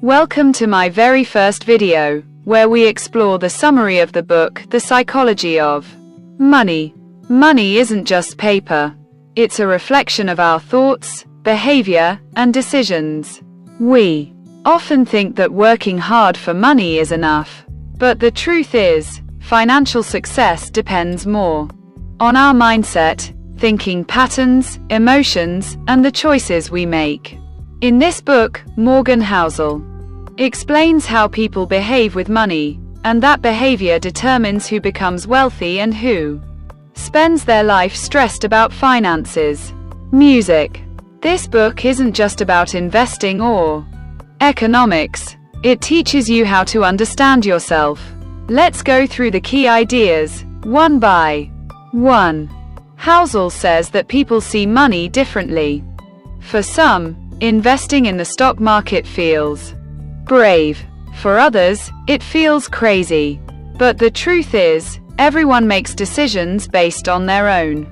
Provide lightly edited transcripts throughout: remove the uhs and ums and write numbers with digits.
Welcome to my very first video, where we explore the summary of the book, The Psychology of Money. Money isn't just paper. It's a reflection of our thoughts, behavior, and decisions. We often think that working hard for money is enough. But the truth is, financial success depends more on our mindset, thinking patterns, emotions, and the choices we make. In this book, Morgan Housel explains how people behave with money, and that behavior determines who becomes wealthy and who spends their life stressed about finances. Music. This book isn't just about investing or economics. It teaches you how to understand yourself. Let's go through the key ideas, one by one. Housel says that people see money differently. For some, investing in the stock market feels brave. For others, it feels crazy. But the truth is, everyone makes decisions based on their own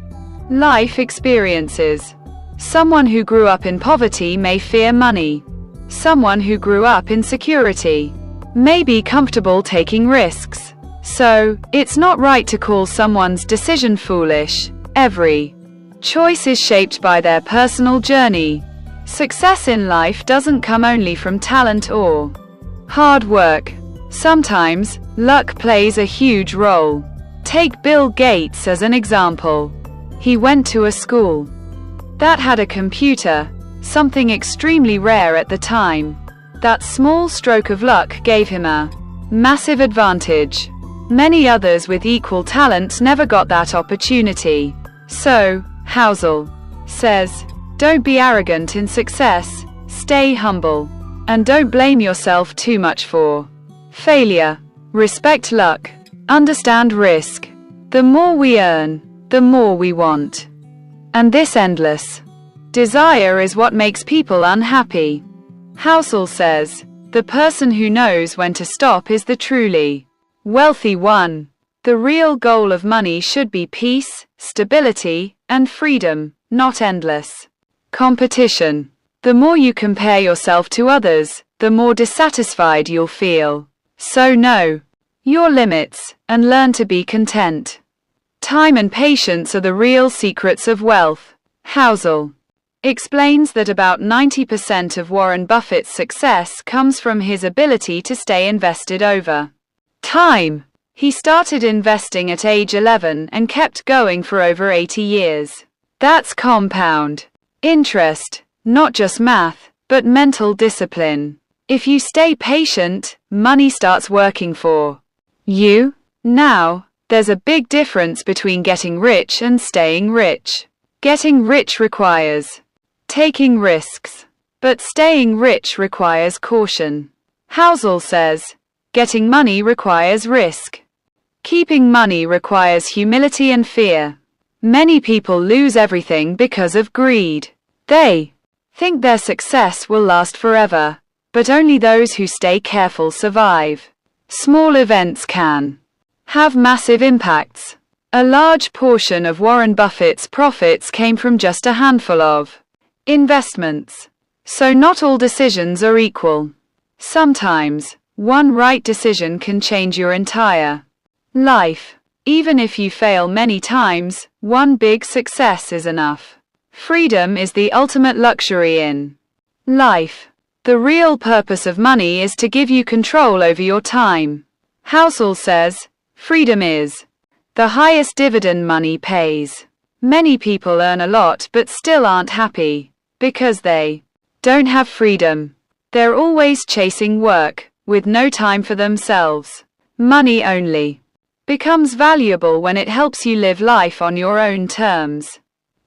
life experiences. Someone who grew up in poverty may fear money. Someone who grew up in security may be comfortable taking risks. So, it's not right to call someone's decision foolish. Every choice is shaped by their personal journey. Success in life doesn't come only from talent or hard work. Sometimes, luck plays a huge role. Take Bill Gates as an example. He went to a school that had a computer, something extremely rare at the time. That small stroke of luck gave him a massive advantage. Many others with equal talent never got that opportunity. So, Housel says, don't be arrogant in success, stay humble, and don't blame yourself too much for failure. Respect luck. Understand risk. The more we earn, the more we want. And this endless desire is what makes people unhappy. Housel says, the person who knows when to stop is the truly wealthy one. The real goal of money should be peace, stability, and freedom, not endless competition. The more you compare yourself to others, the more dissatisfied you'll feel. So know your limits, and learn to be content. Time and patience are the real secrets of wealth. Housel explains that about 90% of Warren Buffett's success comes from his ability to stay invested over time. He started investing at age 11 and kept going for over 80 years. That's compound interest, not just math, but mental discipline. If you stay patient, money starts working for you. Now, there's a big difference between getting rich and staying rich. Getting rich requires taking risks, but staying rich requires caution. Housel says, getting money requires risk. Keeping money requires humility and fear. Many people lose everything because of greed. They think their success will last forever, but only those who stay careful survive. Small events can have massive impacts. A large portion of Warren Buffett's profits came from just a handful of investments. So not all decisions are equal. Sometimes, one right decision can change your entire life. Even if you fail many times, one big success is enough. Freedom is the ultimate luxury in life. The real purpose of money is to give you control over your time. Housel says, freedom is the highest dividend money pays. Many people earn a lot but still aren't happy, because they don't have freedom. They're always chasing work, with no time for themselves. Money only becomes valuable when it helps you live life on your own terms.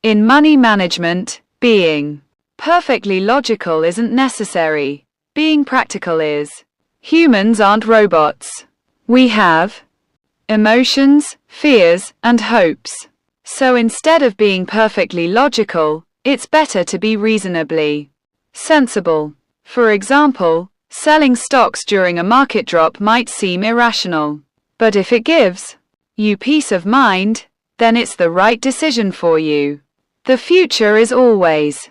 In money management, being perfectly logical isn't necessary. Being practical is. Humans aren't robots. We have emotions, fears, and hopes. So instead of being perfectly logical, it's better to be reasonably sensible. For example, selling stocks during a market drop might seem irrational. But if it gives you peace of mind, then it's the right decision for you. The future is always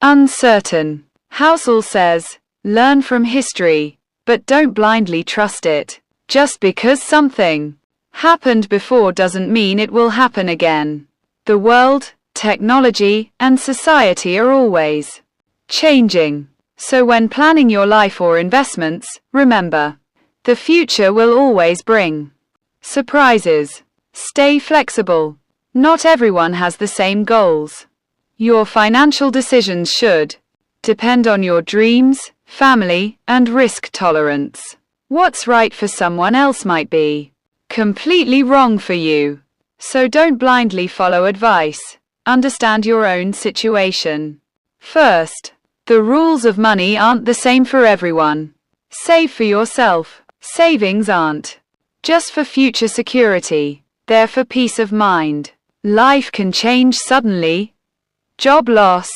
uncertain. Housel says, Learn from history, but don't blindly trust it. Just because something happened before doesn't mean it will happen again. The world, technology, and society are always changing. So when planning your life or investments, remember, the future will always bring surprises. Stay flexible. Not everyone has the same goals. Your financial decisions should depend on your dreams, family, and risk tolerance. What's right for someone else might be completely wrong for you. So don't blindly follow advice. Understand your own situation. First, the rules of money aren't the same for everyone. Save for yourself. Savings aren't just for future security. They're for peace of mind. Life can change suddenly. Job loss,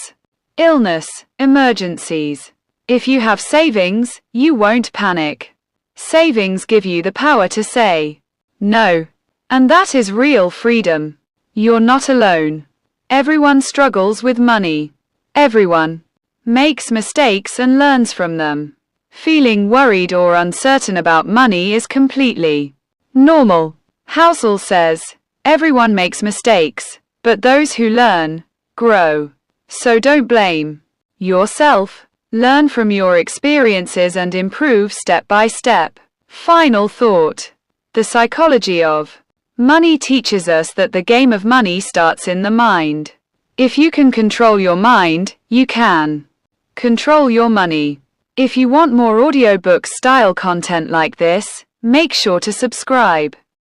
illness, emergencies. If you have savings, you won't panic. Savings give you the power to say no. And that is real freedom. You're not alone. Everyone struggles with money. Everyone makes mistakes and learns from them. Feeling worried or uncertain about money is completely normal. Housel says, everyone makes mistakes, but those who learn, grow. So don't blame yourself. Learn from your experiences and improve step by step. Final thought. The psychology of money teaches us that the game of money starts in the mind. If you can control your mind, you can control your money. If you want more audiobook style content like this, make sure to subscribe.